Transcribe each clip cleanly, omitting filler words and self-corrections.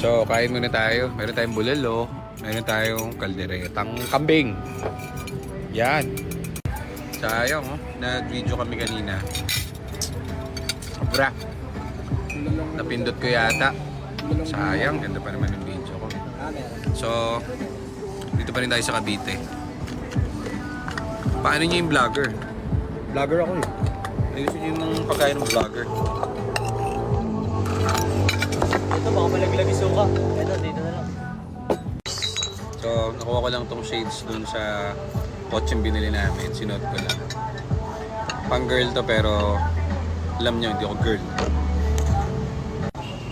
So, kain muna tayo. Meron tayong bulalo. Meron tayong kalderetang kambing. Yan. Sayang, oh. Nag-video kami kanina. Sobra. Napindot ko yata. Sayang. Ganda pa naman yung video ko. So, dito pa rin tayo sa Cavite. Paano niyo yung vlogger? Vlogger ako eh. Ayusin niyo yung pagkain ng vlogger. Ito, baka malaglag yung suka. Ito, dito na lang. So, nakuha ko lang tong shades dun sa kotseng binili namin. Sinuot ko lang. Pang girl to pero alam nyo, hindi ako girl.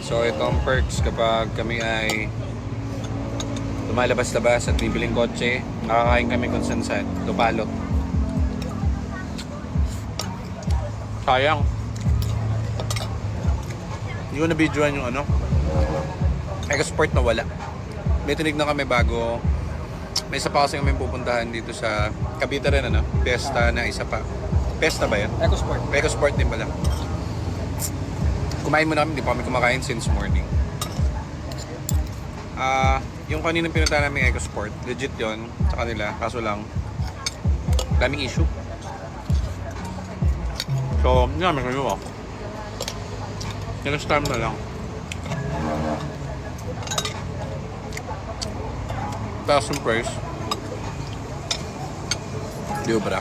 So, itong perks kapag kami ay lumalabas-labas at bibiling kotse, nakakain kami kung saan-saan. Lupalot. Sayang. Hindi ko na-videoan yung ano. Export na wala. May tinignan kami bago. May isa pa kasi kami pupuntahan dito sa Cavite rin, ano? Pesta na isa pa. Pesta ba yan? EcoSport. EcoSport din pala. Kumain muna kami, hindi pa kami kumakain since morning. Yung kaninang pinunta namin EcoSport, legit yon sa kanila. Kaso lang, daming issue. So, hindi namin kayo ako. Next time na lang. Taas yung price. Di ba ba?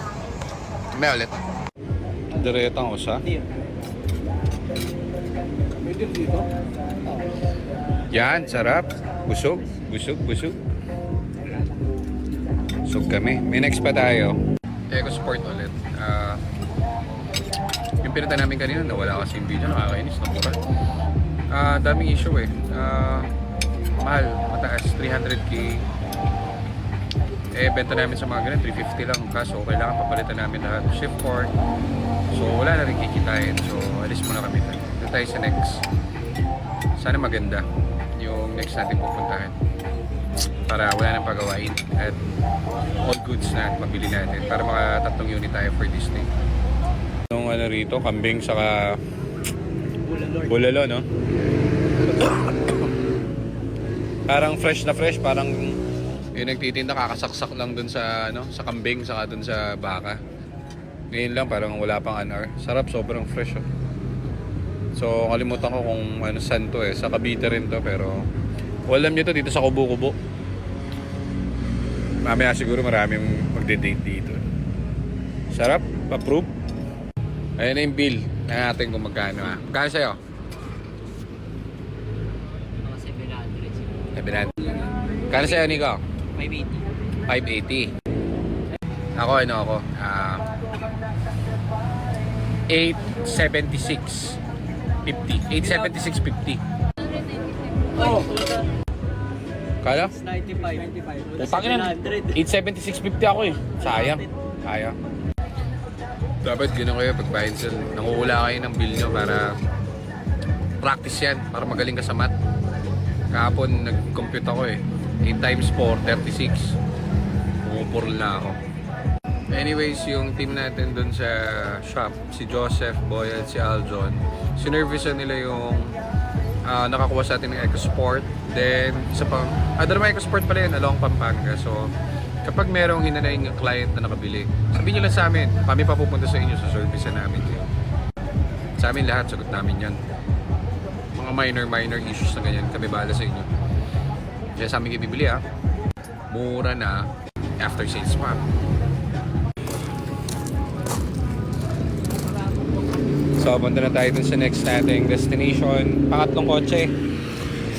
May ulit. Diretang usa. Hindi. May din dito? Yan, sarap. Busog, busog, busog. Busog kami. May next pa tayo. EcoSport ulit. Yung pinunta namin kanina, nawala kasi yung video. Nakakainis, namura. Daming issue eh. Mahal, mataas, 300k. Benta namin sa mga ganun, 350 lang. Kaso, kailangan papalitan namin lahat. Shift port. So, wala na rin kikitain. So, alis muna kami. Doon tayo sa next. Sana maganda yung next natin pupuntahan. Para wala nang pagawain. At all goods na mabili natin. Para maka 3 unit tayo for this day. Yung ano rito, kambing saka bulalo, no? Parang fresh na fresh, parang yung nagtitinda kakasaksak lang dun sa ano, sa kambing saka dun sa baka. Ngayon lang parang wala pang an hour. Sarap, sobrang fresh, oh. So kalimutan ko kung ano saan to eh. Sa Cavite rin to pero alam niyo to dito sa Kubo-Kubo. Mamaya siguro maraming magde-date dito. Sarap, approve. Ayan na yung bill. Ayan natin kung magkano, ha. Magkano sa'yo? Mga 700. 700. Kano sa'yo, Nico? 580. 580. Ako, ano ako? 876. 50. 876.50. Oh! Kala? 95. Putangin na. 876.50 ako eh. Sayang. Sayang. Dapat gano'n kayo pag buy and sell. Nangungula kayo ng bill nyo para practice yan. Para magaling ka sa math. Kahapon nag-compute ako eh. 8 times 4, 36. Pumupurol na ako. Anyways, yung team natin dun sa shop, si Joseph, Boy at si Aljon, sinervisan nila yung nakakuha sa atin ng EcoSport. Then, isa pang, naman EcoSport pala yun, along Pampanga. So, kapag merong hinanayin ng client na nakabili, sabihin nyo lang sa amin, kami pa pupunta sa inyo sa service namin. Sa amin lahat, sagot namin yan. Mga minor issues na ganyan, kami bahala sa inyo. Kaya sa amin ibibili, ha. Mura na, after sales pa. So, punta na tayo dun sa next nating destination. Pangatlong kotse.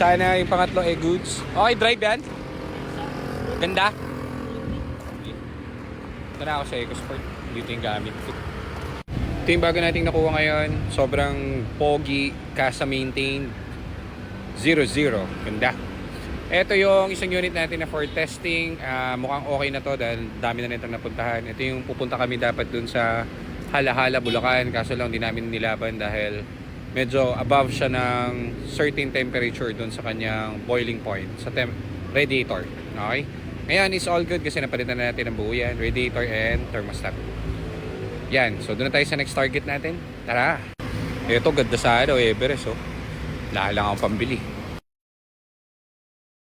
Sana yung pangatlong goods. Okay, drive yan. Ganda. Ito na ako sa EcoSport. Dito yung gamit ko. Ito yung bago nating nakuha ngayon. Sobrang pogi, casa maintained. 0-0. Ganda. Ito yung isang unit natin na for testing. Mukhang okay na to dahil dami na nitong napuntahan. Ito yung pupunta kami dapat dun sa Hala-Hala, Bulacan. Kaso lang di namin nilaban dahil medyo above siya ng certain temperature dun sa kanyang boiling point sa radiator. Okay? Ngayon is all good kasi napalitan na natin ang buo yan. Radiator and thermostat. Yan. So doon na tayo sa next target natin. Tara! Ito, ganda sa ano, Everest, oh. Wala lang akong pambili.